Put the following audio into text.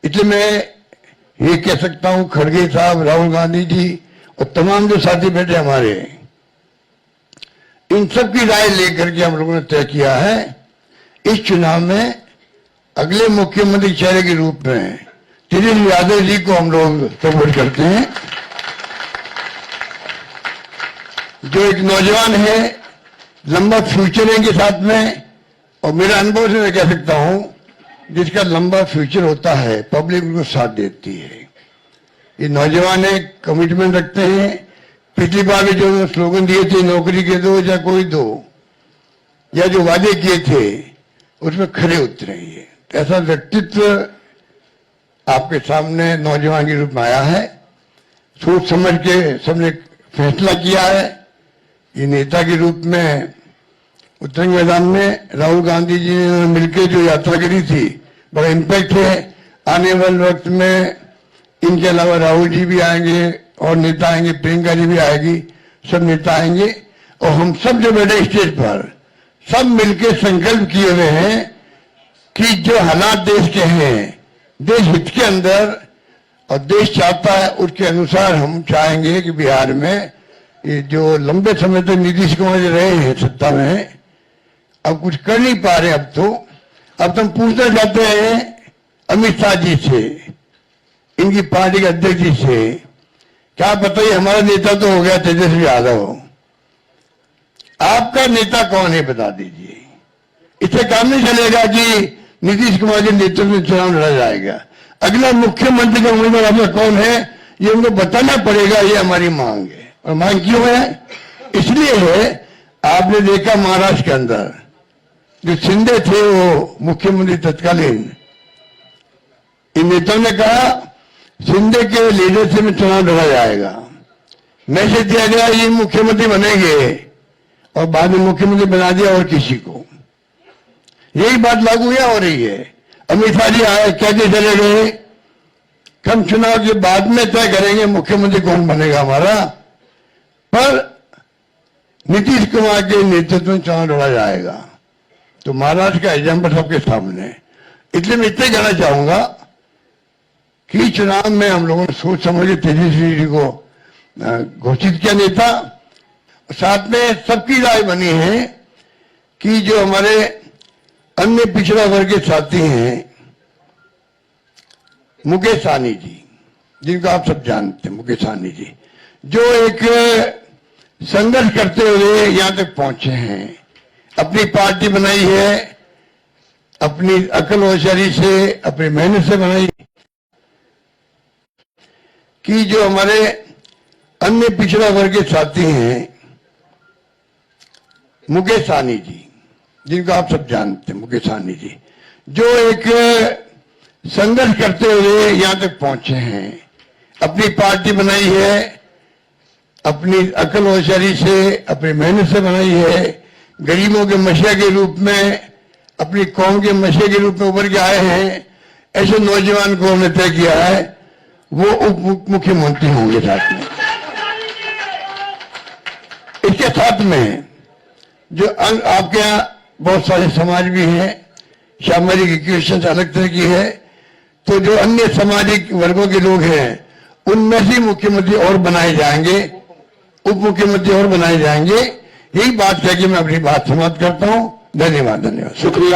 इसलिए मैं ये कह सकता हूं, खड़गे साहब, राहुल गांधी जी और तमाम जो साथी बैठे हमारे, इन सब की राय लेकर के हम लोगों ने तय किया है इस चुनाव में अगले मुख्यमंत्री चेहरे के रूप में तेजस्वी यादव जी को हम लोग सपोर्ट करते हैं, जो एक नौजवान है, लंबा फ्यूचर है इनके साथ में। और मेरा अनुभव से मैं कह सकता हूं, जिसका लंबा फ्यूचर होता है पब्लिक उनको साथ देती है। ये नौजवान है, कमिटमेंट रखते हैं। पिछली बार भी जो स्लोगन दिए थे, नौकरी के दो या कोई दो, या जो वादे किए थे उसमें खरे उतरे। ये ऐसा व्यक्तित्व आपके सामने नौजवान के रूप में आया है। सोच समझ के सबने फैसला किया है। ये नेता के रूप में उत्तरंग मैदान में राहुल गांधी जी ने मिलकर जो यात्रा करी थी, बड़ा इम्पैक्ट है। आने वाले वक्त में इनके अलावा राहुल जी भी आएंगे और नेता आएंगे, प्रियंका जी भी आएगी, सब नेता आएंगे। और हम सब जो बैठे स्टेज पर, सब मिलकर संकल्प किए हुए हैं कि जो हालात देश के हैं, देश हित के अंदर और देश चाहता है उसके अनुसार हम चाहेंगे कि बिहार में ये जो लंबे समय तक नीतीश कुमार जी रहे हैं सत्ता में, अब कुछ कर नहीं पा रहे। अब तुम पूछना चाहते हैं अमित शाह जी से, इनकी पार्टी के अध्यक्ष जी से, क्या बताइए हमारा नेता तो हो गया तेजस्वी यादव, आपका नेता कौन है बता दीजिए। इससे काम नहीं चलेगा कि नीतीश कुमार के नेतृत्व में चुनाव लड़ा जाएगा। अगला मुख्यमंत्री का उम्मीदवार आपका कौन है ये उनको बताना पड़ेगा। ये हमारी मांग है। और मांग क्यों है? इसलिए है, आपने देखा महाराष्ट्र के अंदर जो शिंदे थे वो मुख्यमंत्री तत्कालीन, इन नेताओं ने कहा शिंदे के लीडरशिप में चुनाव लड़ा जाएगा। मैसेज दिया गया ये मुख्यमंत्री बनेंगे और बाद में मुख्यमंत्री बना दिया और किसी को। यही बात लागू या हो रही है। अमित शाह जी आए, कहते चले गए हम चुनाव के बाद में तय करेंगे मुख्यमंत्री कौन बनेगा हमारा, पर नीतीश कुमार के नेतृत्व में चुनाव लड़ा जाएगा। तो महाराष्ट्र का एग्जाम्पल सबके सामने। इसलिए मैं इतना कहना चाहूंगा कि चुनाव में हम लोगों ने सोच समझ के तेजस्वी जी को घोषित किया नेता। साथ में सबकी राय बनी है कि जो हमारे अन्य पिछड़ा वर्ग के साथी हैं, मुकेश सहनी जी, जिनको आप सब जानते हैं, मुकेश सहनी जी, जो एक संघर्ष करते हुए यहां तक पहुंचे हैं, अपनी पार्टी बनाई है, अपनी अकल होशियारी से, अपनी मेहनत से बनाई, कि जो हमारे अन्य पिछड़ा वर्ग के साथी हैं, मुकेश सहनी जी, जिनको आप सब जानते हैं, मुकेश सहनी जी, जो एक संघर्ष करते हुए यहां तक पहुंचे हैं, अपनी पार्टी बनाई है, अपनी अकल होशियारी से, अपनी मेहनत से बनाई है, गरीबों के मसीहा के रूप में, अपनी कौम के मसीहा के रूप में उभर के आए हैं। ऐसे नौजवान को हमने तय किया है वो उप मुख्यमंत्री होंगे। साथ में इसके साथ में जो आपके यहाँ बहुत सारे समाज भी हैं, सामाजिक इक्वेशन अलग तरह की है, तो जो अन्य सामाजिक वर्गों के लोग हैं उनमें से मुख्यमंत्री और बनाए जाएंगे, उप मुख्यमंत्री और बनाए जाएंगे। यही बात कह के मैं अपनी बात समाप्त करता हूं। धन्यवाद। शुक्रिया।